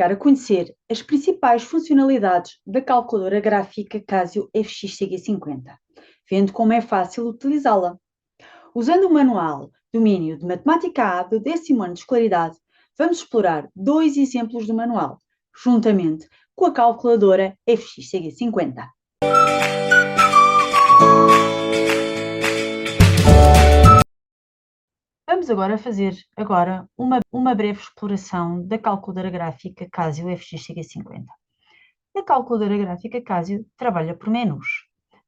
ficar a conhecer as principais funcionalidades da calculadora gráfica Casio FX-CG50, vendo como é fácil utilizá-la. Usando o manual Domínio de Matemática A do 10º ano de escolaridade, vamos explorar dois exemplos do manual, juntamente com a calculadora FX-CG50. Vamos agora fazer uma breve exploração da calculadora gráfica Casio FX-CG50. A calculadora gráfica Casio trabalha por menus.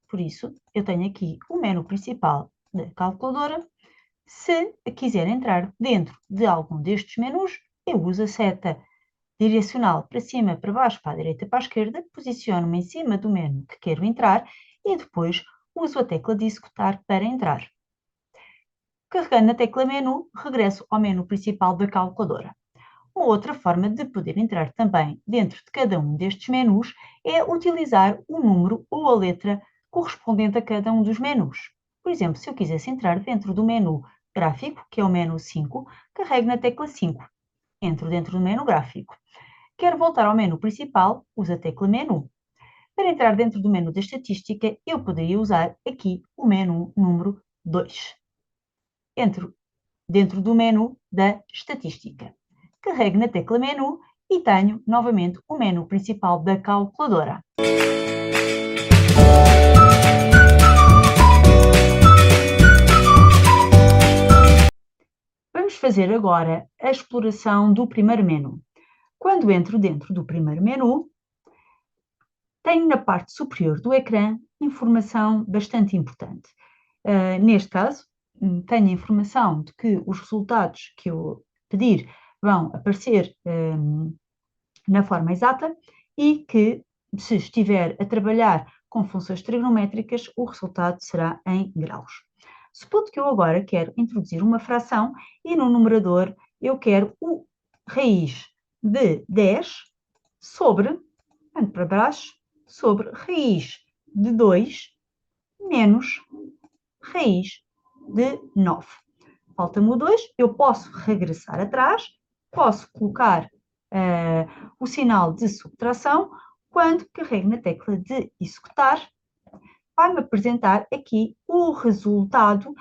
Por isso, eu tenho aqui o menu principal da calculadora. Se quiser entrar dentro de algum destes menus, eu uso a seta direcional para cima, para baixo, para a direita, para a esquerda, posiciono-me em cima do menu que quero entrar e depois uso a tecla de executar para entrar. Carregando na tecla menu, regresso ao menu principal da calculadora. Uma outra forma de poder entrar também dentro de cada um destes menus é utilizar o número ou a letra correspondente a cada um dos menus. Por exemplo, se eu quisesse entrar dentro do menu gráfico, que é o menu 5, carrego na tecla 5. Entro dentro do menu gráfico. Quero voltar ao menu principal, uso a tecla menu. Para entrar dentro do menu da estatística, eu poderia usar aqui o menu número 2. Entro dentro do menu da estatística. Carrego na tecla menu e tenho novamente o menu principal da calculadora. Vamos fazer agora a exploração do primeiro menu. Quando entro dentro do primeiro menu, tenho na parte superior do ecrã informação bastante importante. Neste caso, tenho a informação de que os resultados que eu pedir vão aparecer na forma exata e que, se estiver a trabalhar com funções trigonométricas, o resultado será em graus. Supondo que eu agora quero introduzir uma fração e no numerador eu quero o raiz de 10 sobre, ando para baixo, sobre raiz de 2 menos raiz de 9. Falta-me o 2, eu posso regressar atrás, posso colocar o sinal de subtração. Quando carrego na tecla de executar, vai-me apresentar aqui o resultado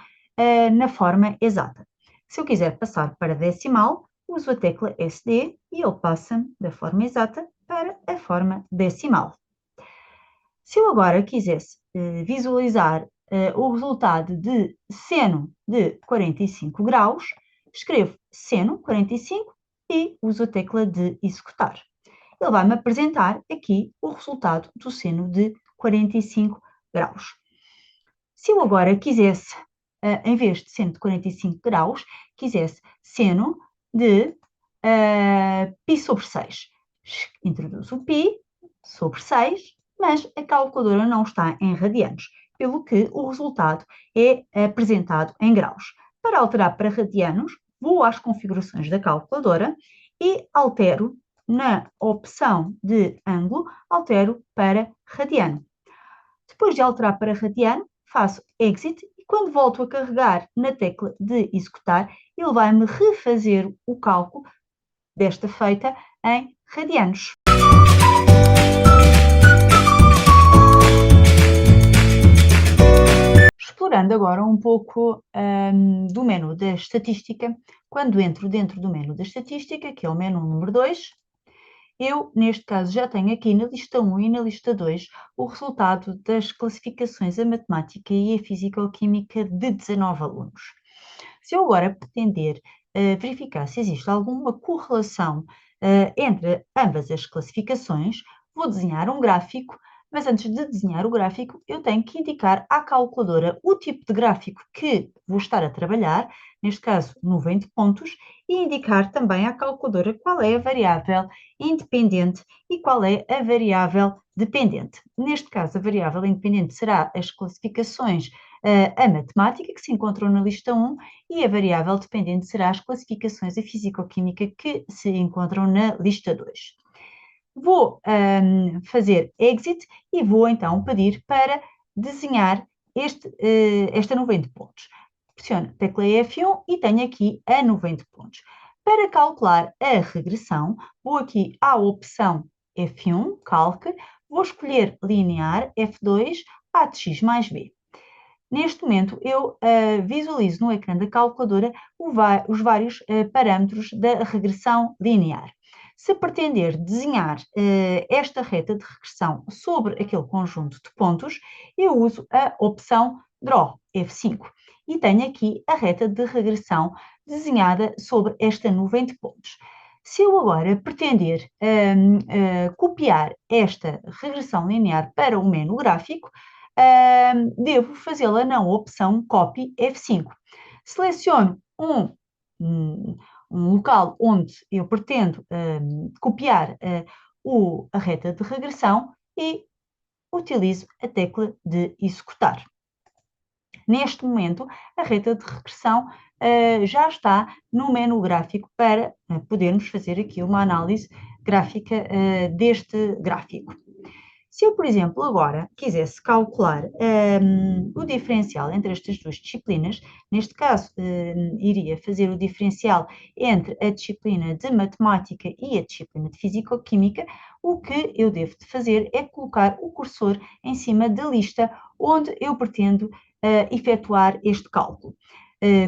na forma exata. Se eu quiser passar para decimal, uso a tecla SD e ele passa da forma exata para a forma decimal. Se eu agora quisesse visualizar o resultado de seno de 45 graus, escrevo seno 45 e uso a tecla de executar. Ele vai-me apresentar aqui o resultado do seno de 45 graus. Se eu agora quisesse, em vez de seno de 45 graus, quisesse seno de π sobre 6. Introduzo o π sobre 6, mas a calculadora não está em radianos, pelo que o resultado é apresentado em graus. Para alterar para radianos, vou às configurações da calculadora e altero na opção de ângulo, altero para radiano. Depois de alterar para radiano, faço exit e quando volto a carregar na tecla de executar, ele vai-me refazer o cálculo desta feita em radianos. Explorando agora um pouco do menu da estatística, quando entro dentro do menu da estatística, que é o menu número 2, eu, neste caso, já tenho aqui na lista 1 e na lista 2 o resultado das classificações a matemática e a físico-química de 19 alunos. Se eu agora pretender verificar se existe alguma correlação entre ambas as classificações, vou desenhar um gráfico, mas antes de desenhar o gráfico, eu tenho que indicar à calculadora o tipo de gráfico que vou estar a trabalhar, neste caso 90 pontos, e indicar também à calculadora qual é a variável independente e qual é a variável dependente. Neste caso, a variável independente será as classificações a matemática, que se encontram na lista 1, e a variável dependente será as classificações a físico-química, que se encontram na lista 2. Vou fazer exit e vou então pedir para desenhar esta 90 pontos. Pressiono a tecla F1 e tenho aqui a 90 pontos. Para calcular a regressão, vou aqui à opção F1, Calc, vou escolher linear F2 A de x mais b. Neste momento, eu visualizo no ecrã da calculadora os vários parâmetros da regressão linear. Se pretender desenhar esta reta de regressão sobre aquele conjunto de pontos, eu uso a opção Draw, F5, e tenho aqui a reta de regressão desenhada sobre esta nuvem de pontos. Se eu agora pretender copiar esta regressão linear para o menu gráfico, devo fazê-la na opção Copy F5. Seleciono um local onde eu pretendo copiar a reta de regressão e utilizo a tecla de executar. Neste momento, a reta de regressão já está no menu gráfico para podermos fazer aqui uma análise gráfica deste gráfico. Se eu, por exemplo, agora quisesse calcular o diferencial entre estas duas disciplinas, neste caso iria fazer o diferencial entre a disciplina de matemática e a disciplina de físico-química, o que eu devo de fazer é colocar o cursor em cima da lista onde eu pretendo efetuar este cálculo.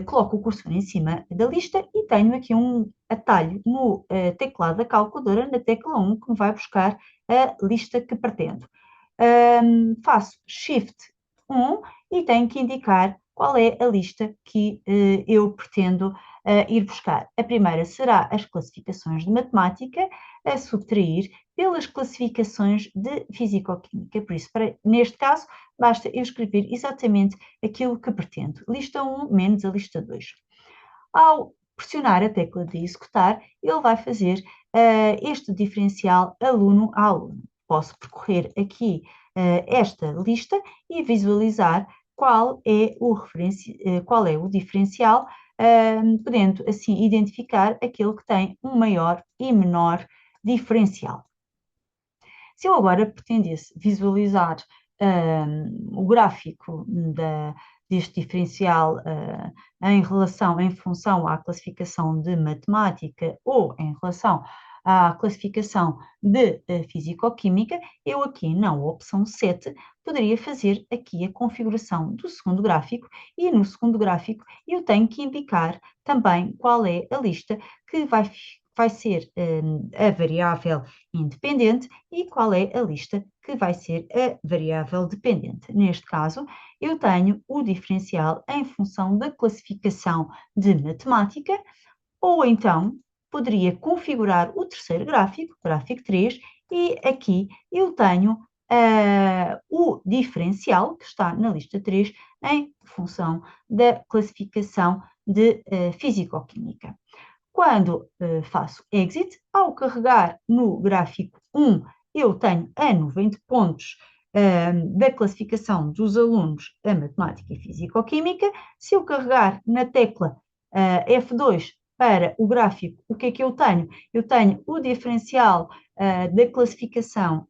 Coloco o cursor em cima da lista e tenho aqui um atalho no teclado da calculadora, na tecla 1, que me vai buscar a lista que pretendo. Faço Shift 1 e tenho que indicar qual é a lista que eu pretendo ir buscar. A primeira será as classificações de matemática, a subtrair pelas classificações de físico-química. Por isso, neste caso, basta eu escrever exatamente aquilo que pretendo. Lista 1 menos a lista 2. Ao pressionar a tecla de executar, ele vai fazer este diferencial aluno a aluno. Posso percorrer aqui esta lista e visualizar qual é o diferencial, podendo assim identificar aquele que tem um maior e menor diferencial. Se eu agora pretendesse visualizar o gráfico deste diferencial em função à classificação de matemática ou em relação à classificação de físico-química, eu aqui na opção 7 poderia fazer aqui a configuração do segundo gráfico e no segundo gráfico eu tenho que indicar também qual é a lista que vai ser a variável independente e qual é a lista que vai ser a variável dependente. Neste caso, eu tenho o diferencial em função da classificação de matemática, ou então poderia configurar o terceiro gráfico, gráfico 3, e aqui eu tenho o diferencial que está na lista 3 em função da classificação de físico-química. Quando faço Exit, ao carregar no gráfico 1, eu tenho a nuvem de pontos da classificação dos alunos a matemática e físico-química. Se eu carregar na tecla F2 para o gráfico, o que é que eu tenho? Eu tenho o diferencial da classificação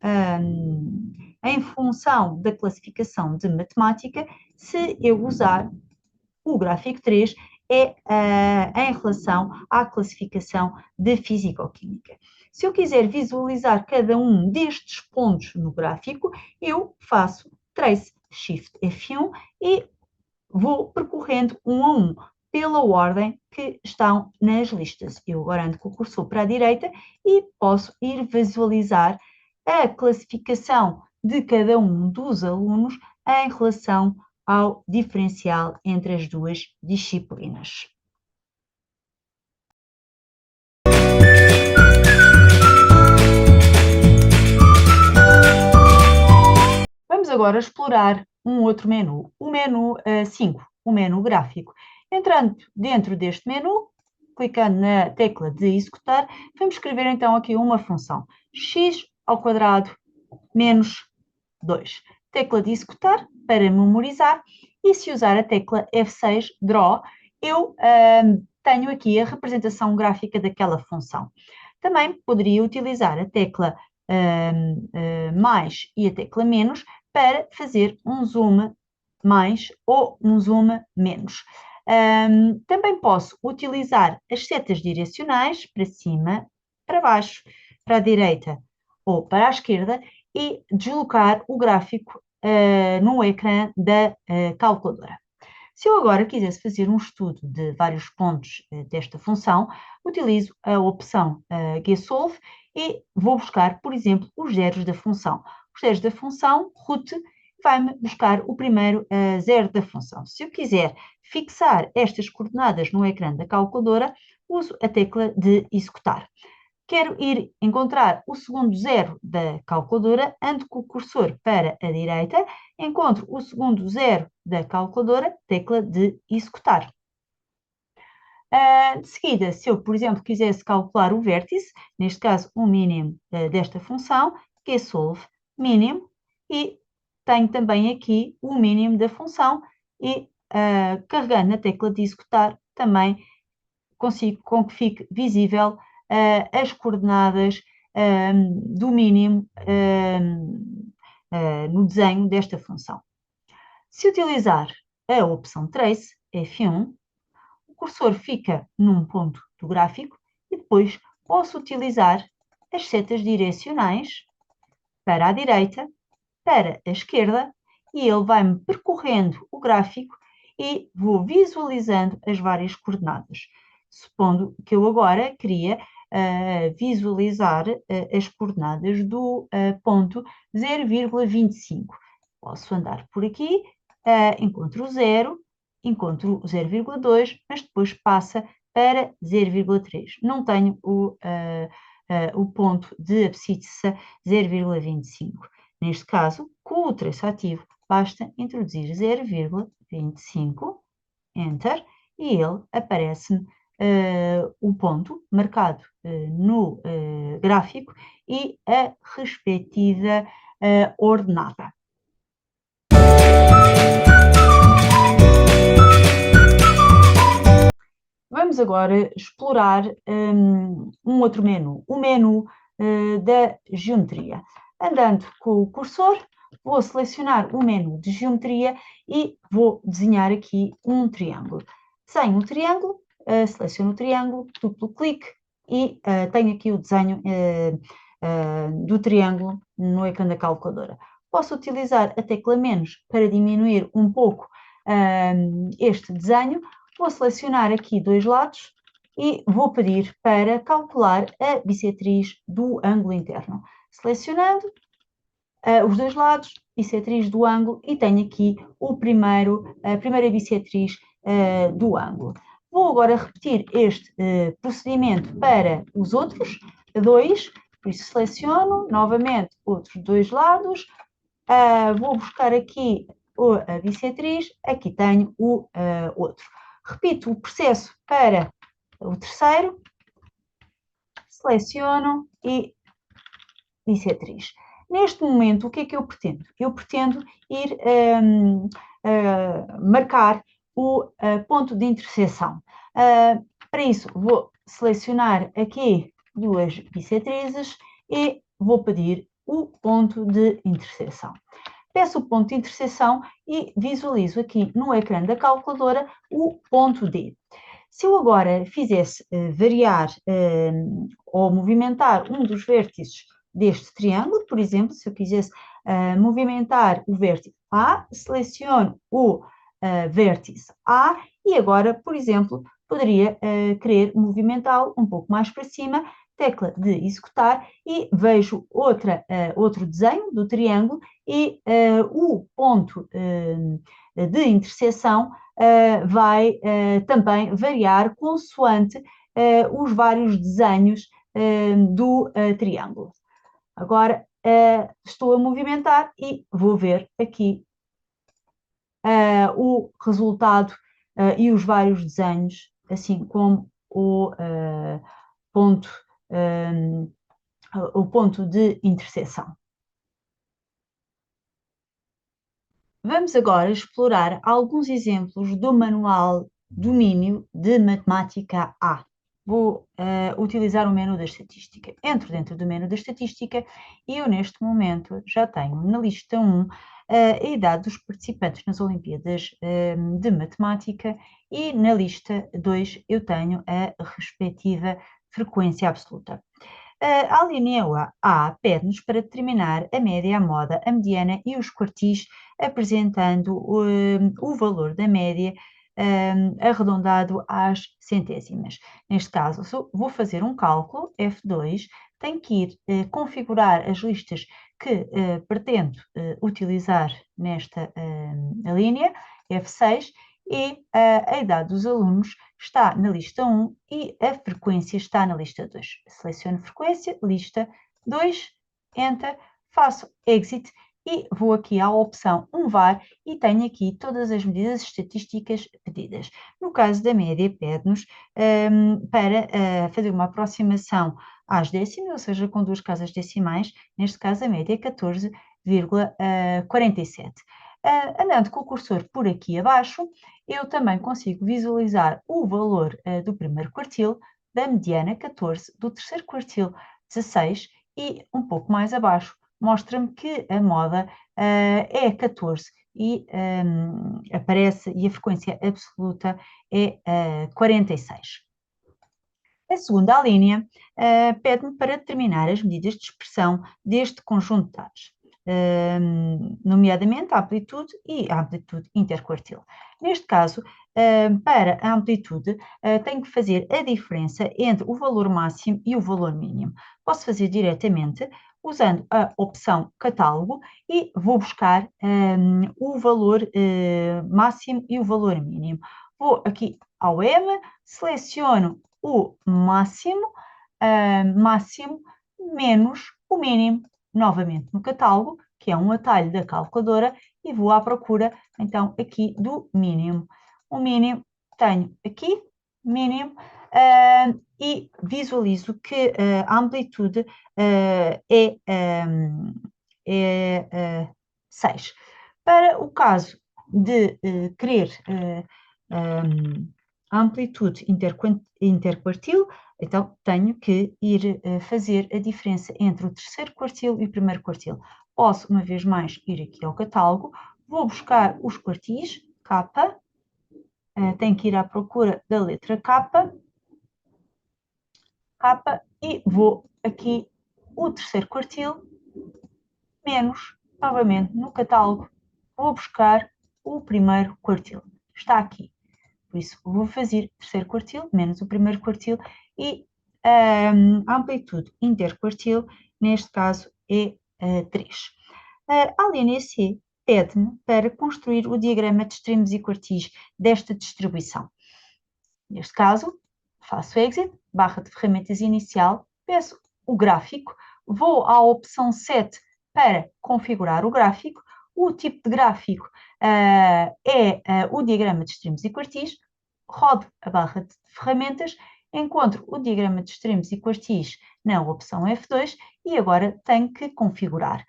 em função da classificação de matemática. Se eu usar o gráfico 3, é em relação à classificação de físico-química. Se eu quiser visualizar cada um destes pontos no gráfico, eu faço Trace Shift F1 e vou percorrendo um a um pela ordem que estão nas listas. Eu agora ando com o cursor para a direita e posso ir visualizar a classificação de cada um dos alunos em relação ao diferencial entre as duas disciplinas. Vamos agora explorar um outro menu, o menu 5, o menu gráfico. Entrando dentro deste menu, clicando na tecla de executar, vamos escrever então aqui uma função, x² menos 2. Tecla de executar para memorizar, e se usar a tecla F6 Draw, eu tenho aqui a representação gráfica daquela função. Também poderia utilizar a tecla mais e a tecla menos para fazer um zoom mais ou um zoom menos. Também posso utilizar as setas direcionais para cima, para baixo, para a direita ou para a esquerda e deslocar o gráfico no ecrã da calculadora. Se eu agora quisesse fazer um estudo de vários pontos desta função, utilizo a opção GESOLVE e vou buscar, por exemplo, os zeros da função. Os zeros da função root vai-me buscar o primeiro zero da função. Se eu quiser fixar estas coordenadas no ecrã da calculadora, uso a tecla de executar. Quero ir encontrar o segundo zero da calculadora, ando com o cursor para a direita, encontro o segundo zero da calculadora, tecla de executar. De seguida, se eu, por exemplo, quisesse calcular o vértice, neste caso o mínimo desta função, GESOLVE mínimo, e tenho também aqui o mínimo da função e carregando na tecla de executar também consigo com que fique visível as coordenadas do mínimo no desenho desta função. Se utilizar a opção Trace, F1, o cursor fica num ponto do gráfico e depois posso utilizar as setas direcionais para a direita, para a esquerda, e ele vai-me percorrendo o gráfico e vou visualizando as várias coordenadas. Supondo que eu agora queria visualizar as coordenadas do ponto 0,25. Posso andar por aqui, encontro o 0, encontro o 0,2, mas depois passa para 0,3. Não tenho o ponto de abscissa 0,25. Neste caso, com o traço ativo, basta introduzir 0,25, Enter, e ele aparece-me o ponto marcado no gráfico e a respectiva ordenada. Vamos agora explorar um outro menu, o menu da geometria. Andando com o cursor, vou selecionar o menu de geometria e vou desenhar aqui um triângulo. Desenho um triângulo, seleciono o triângulo, duplo clique e tenho aqui o desenho do triângulo no ecrã da calculadora. Posso utilizar a tecla menos para diminuir um pouco este desenho. Vou selecionar aqui dois lados e vou pedir para calcular a bissetriz do ângulo interno. Selecionando os dois lados, bissetriz do ângulo, e tenho aqui a primeira bissetriz do ângulo. Vou agora repetir este procedimento para os outros dois, por isso seleciono novamente outros dois lados, vou buscar aqui a bissetriz, aqui tenho o outro. Repito o processo para o terceiro, seleciono e bissetriz. Neste momento, o que é que eu pretendo? Eu pretendo ir marcar o ponto de interseção. Para isso, vou selecionar aqui duas bissetrizes e vou pedir o ponto de interseção. Peço o ponto de interseção e visualizo aqui no ecrã da calculadora o ponto D. Se eu agora fizesse variar ou movimentar um dos vértices deste triângulo, por exemplo, se eu quisesse movimentar o vértice A, seleciono o vértice A e agora, por exemplo, poderia querer movimentá-lo um pouco mais para cima, tecla de executar e vejo outro desenho do triângulo e o ponto de interseção vai também variar consoante os vários desenhos do triângulo. Agora estou a movimentar e vou ver aqui o resultado e os vários desenhos, assim como o ponto de interseção. Vamos agora explorar alguns exemplos do Manual Domínio de Matemática A. vou utilizar o menu da estatística. Entro dentro do menu da estatística e eu neste momento já tenho na lista 1 a idade dos participantes nas Olimpíadas de Matemática e na lista 2 eu tenho a respectiva frequência absoluta. A linha A pede-nos para determinar a média, a moda, a mediana e os quartis, apresentando o valor da média arredondado às centésimas. Neste caso, vou fazer um cálculo, F2, tenho que ir configurar as listas que pretendo utilizar nesta linha, F6, e a idade dos alunos está na lista 1 e a frequência está na lista 2. Seleciono frequência, lista 2, Enter, faço Exit e vou aqui à opção 1 VAR e tenho aqui todas as medidas estatísticas pedidas. No caso da média, pede-nos para fazer uma aproximação às décimas, ou seja, com duas casas decimais, neste caso a média é 14,47. Andando com o cursor por aqui abaixo, eu também consigo visualizar o valor do primeiro quartil, da mediana 14, do terceiro quartil 16 e um pouco mais abaixo mostra-me que a moda é 14 e aparece e a frequência absoluta é 46. A segunda linha pede-me para determinar as medidas de expressão deste conjunto de dados, nomeadamente a amplitude e a amplitude interquartil. Neste caso, para a amplitude, tenho que fazer a diferença entre o valor máximo e o valor mínimo. Posso fazer diretamente usando a opção catálogo e vou buscar o valor máximo e o valor mínimo. Vou aqui ao M, seleciono o máximo, máximo menos o mínimo, novamente no catálogo, que é um atalho da calculadora, e vou à procura, então, aqui do mínimo. O mínimo tenho aqui, mínimo, e visualizo que a amplitude é 6. Para o caso de querer a amplitude interquartil, então tenho que ir fazer a diferença entre o terceiro quartil e o primeiro quartil. Posso, uma vez mais, ir aqui ao catálogo, vou buscar os quartis, K, tenho que ir à procura da letra K, e vou aqui o terceiro quartil, menos, novamente, no catálogo, vou buscar o primeiro quartil. Está aqui. Por isso, vou fazer o terceiro quartil menos o primeiro quartil e a amplitude interquartil, neste caso, é 3. A linha C pede-me para construir o diagrama de extremos e quartis desta distribuição. Neste caso, faço Exit, barra de ferramentas inicial, peço o gráfico, vou à opção 7 para configurar o gráfico. O tipo de gráfico é o diagrama de extremos e quartis, rodo a barra de ferramentas, encontro o diagrama de extremos e quartis na opção F2 e agora tenho que configurar.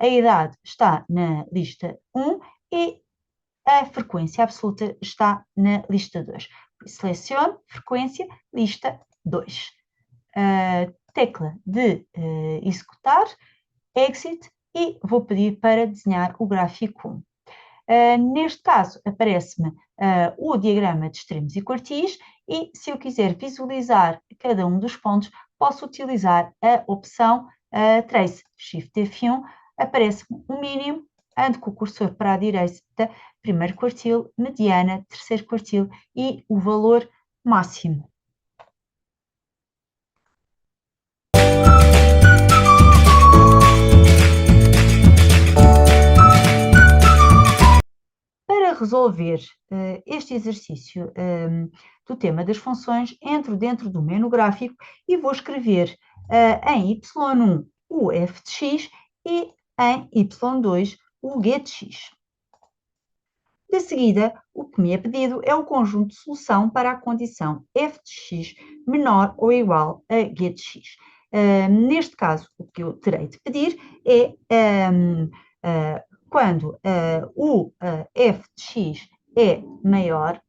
A idade está na lista 1 e a frequência absoluta está na lista 2. Seleciono frequência, lista 2. Tecla de executar, exit e vou pedir para desenhar o gráfico 1. Neste caso, aparece-me o diagrama de extremos e quartis e se eu quiser visualizar cada um dos pontos, posso utilizar a opção Trace, Shift F1, aparece-me o mínimo, ando com o cursor para a direita, primeiro quartil, mediana, terceiro quartil e o valor máximo. Para resolver este exercício do tema das funções, entro dentro do menu gráfico e vou escrever em Y1 o f de x e em Y2 o g de x. De seguida, o que me é pedido é o conjunto de solução para a condição f de x menor ou igual a g de x. Neste caso, o que eu terei de pedir é quando o f de x é maior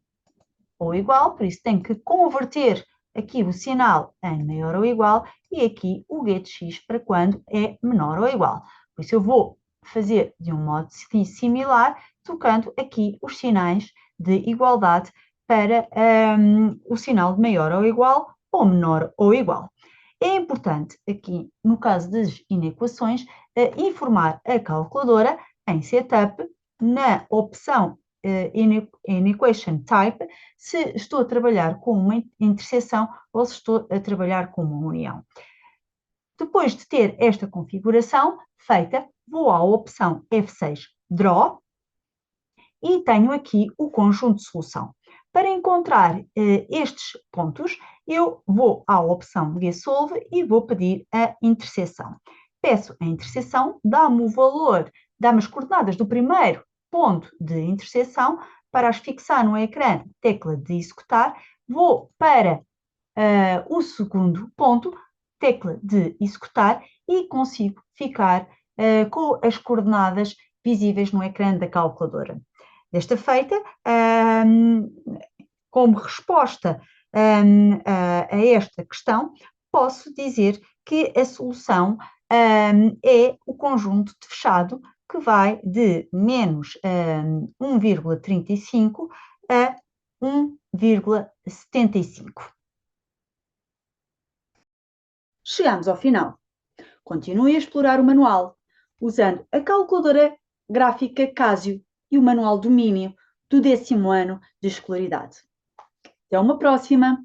ou igual, por isso tenho que converter aqui o sinal em maior ou igual e aqui o g de x para quando é menor ou igual. Por isso eu vou fazer de um modo similar, tocando aqui os sinais de igualdade para o sinal de maior ou igual ou menor ou igual. É importante aqui, no caso das inequações, informar a calculadora em setup, na opção Inequation Type, se estou a trabalhar com uma interseção ou se estou a trabalhar com uma união. Depois de ter esta configuração feita, vou à opção F6 Draw e tenho aqui o conjunto de solução. Para encontrar estes pontos, eu vou à opção GSolve e vou pedir a interseção. Peço a interseção, dá-me o valor, dá-me as coordenadas do primeiro ponto de interseção. Para as fixar no ecrã, tecla de executar, vou para o segundo ponto, tecla de executar, e consigo ficar com as coordenadas visíveis no ecrã da calculadora. Desta feita, como resposta a esta questão, posso dizer que a solução é o conjunto de fechado que vai de menos 1,35 a 1,75. Chegamos ao final. Continue a explorar o manual, usando a calculadora gráfica Casio e o manual domínio do 10º ano de escolaridade. Até uma próxima!